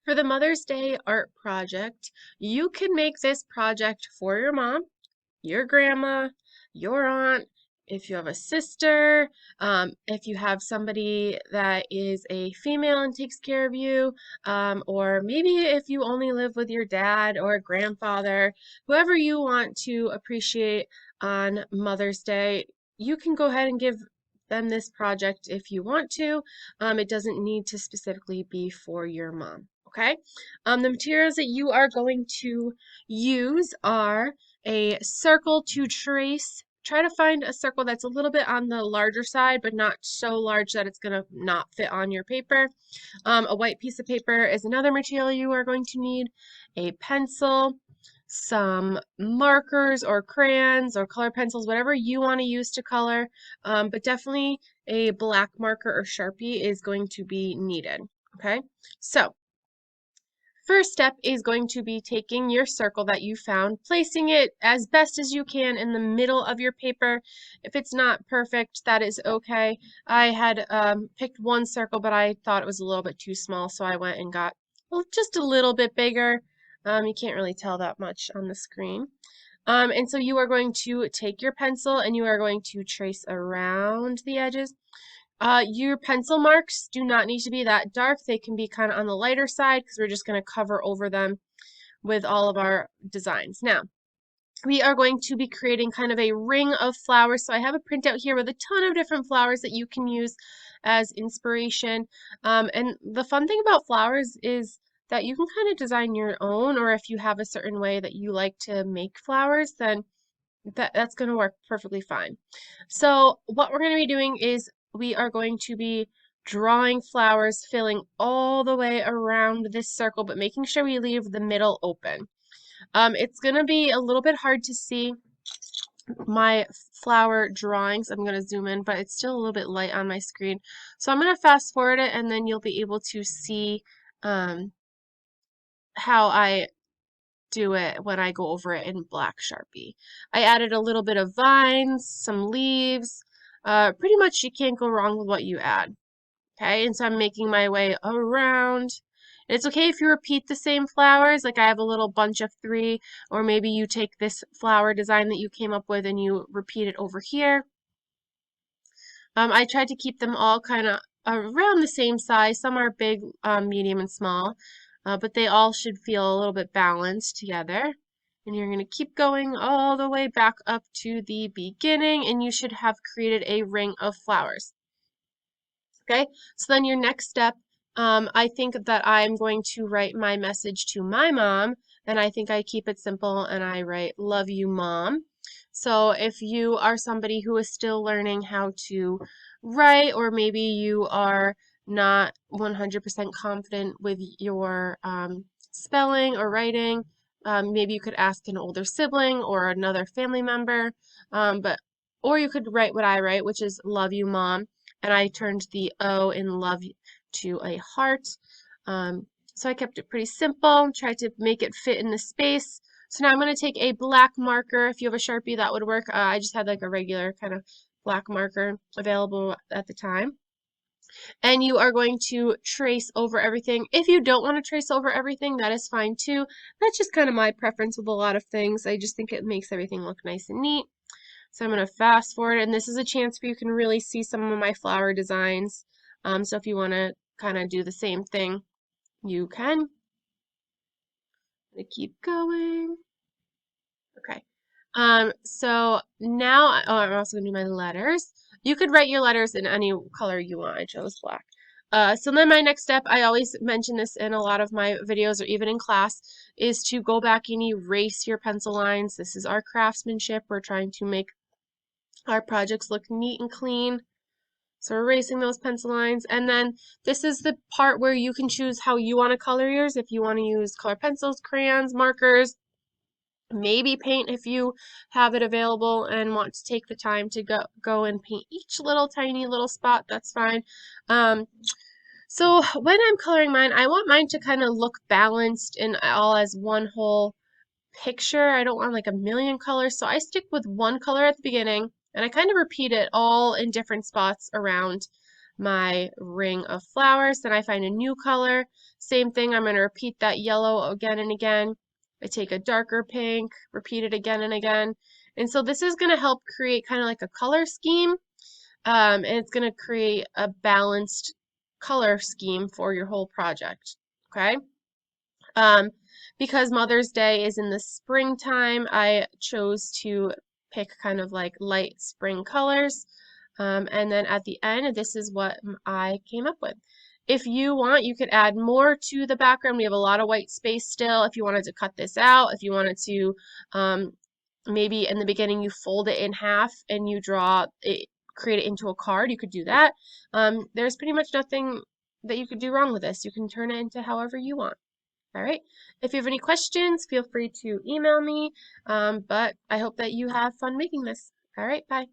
For the Mother's Day art project, you can make this project for your mom, your grandma, your aunt, if you have a sister, if you have somebody that is a female and takes care of you, or maybe if you only live with your dad or grandfather, whoever you want to appreciate on Mother's Day, you can go ahead and give them this project if you want to. It doesn't need to specifically be for your mom. Okay. The materials that you are going to use are a circle to trace. Try to find a circle that's a little bit on the larger side, but not so large that it's going to not fit on your paper. A white piece of paper is another material you are going to need. A pencil, some markers or crayons or color pencils, whatever you want to use to color, but definitely a black marker or Sharpie is going to be needed. Okay, so first step is going to be taking your circle that you found, placing it as best as you can in the middle of your paper. If it's not perfect, that is okay. I had picked one circle, but I thought it was a little bit too small, so I went and got just a little bit bigger. You can't really tell that much on the screen. And so you are going to take your pencil and you are going to trace around the edges. Your pencil marks do not need to be that dark. They can be kind of on the lighter side because we're just going to cover over them with all of our designs. Now, we are going to be creating kind of a ring of flowers. So I have a printout here with a ton of different flowers that you can use as inspiration. And the fun thing about flowers is that you can kind of design your own, or if you have a certain way that you like to make flowers, then that's going to work perfectly fine. So what we're going to be doing is we are going to be drawing flowers, filling all the way around this circle, but making sure we leave the middle open. It's going to be a little bit hard to see my flower drawings. I'm going to zoom in, but it's still a little bit light on my screen. So I'm going to fast forward it, and then you'll be able to see how I do it when I go over it in black Sharpie. I added a little bit of vines, some leaves. Pretty much you can't go wrong with what you add. Okay, and so I'm making my way around. It's okay if you repeat the same flowers, like I have a little bunch of 3, or maybe you take this flower design that you came up with and you repeat it over here. I tried to keep them all kind of around the same size. Some are big, medium, and small, but they all should feel a little bit balanced together. And you're going to keep going all the way back up to the beginning, and you should have created a ring of flowers. Okay, so then your next step, I think that I'm going to write my message to my mom, and I think I keep it simple and I write, "Love you, Mom." So if you are somebody who is still learning how to write, or maybe you are not 100% confident with your spelling or writing, maybe you could ask an older sibling or another family member, or you could write what I write, which is "Love you, Mom." And I turned the O in love to a heart. So I kept it pretty simple, tried to make it fit in the space. So now I'm going to take a black marker. If you have a Sharpie, that would work. I just had like a regular kind of black marker available at the time. And you are going to trace over everything. If you don't want to trace over everything, that is fine too. That's just kind of my preference with a lot of things. I just think it makes everything look nice and neat. So I'm going to fast forward, and this is a chance where you can really see some of my flower designs. So if you want to kind of do the same thing, you can. I'm going to keep going. Okay. So now, oh, I'm also going to do my letters. You could write your letters in any color you want. I chose black. So then my next step, I always mention this in a lot of my videos or even in class, is to go back and erase your pencil lines. This is our craftsmanship. We're trying to make our projects look neat and clean. So we're erasing those pencil lines. And then this is the part where you can choose how you want to color yours. If you want to use color pencils, crayons, markers, maybe paint if you have it available and want to take the time to go and paint each little tiny little spot, that's fine. So when I'm coloring mine, I want mine to kind of look balanced and all as one whole picture. I don't want like a million colors, so I stick with one color at the beginning and I kind of repeat it all in different spots around my ring of flowers. Then I find a new color. Same thing, I'm going to repeat that yellow again and again. I take a darker pink, repeat it again and again. And so this is going to help create kind of like a color scheme, and it's going to create a balanced color scheme for your whole project. Okay? Um, because Mother's Day is in the springtime, I chose to pick kind of like light spring colors. And then at the end, this is what I came up with. If you want, you could add more to the background. We have a lot of white space still. If you wanted to cut this out, if you wanted to, maybe in the beginning you fold it in half and you draw it, create it into a card, you could do that. There's pretty much nothing that you could do wrong with this. You can turn it into however you want. All right. If you have any questions, feel free to email me. But I hope that you have fun making this. All right. Bye.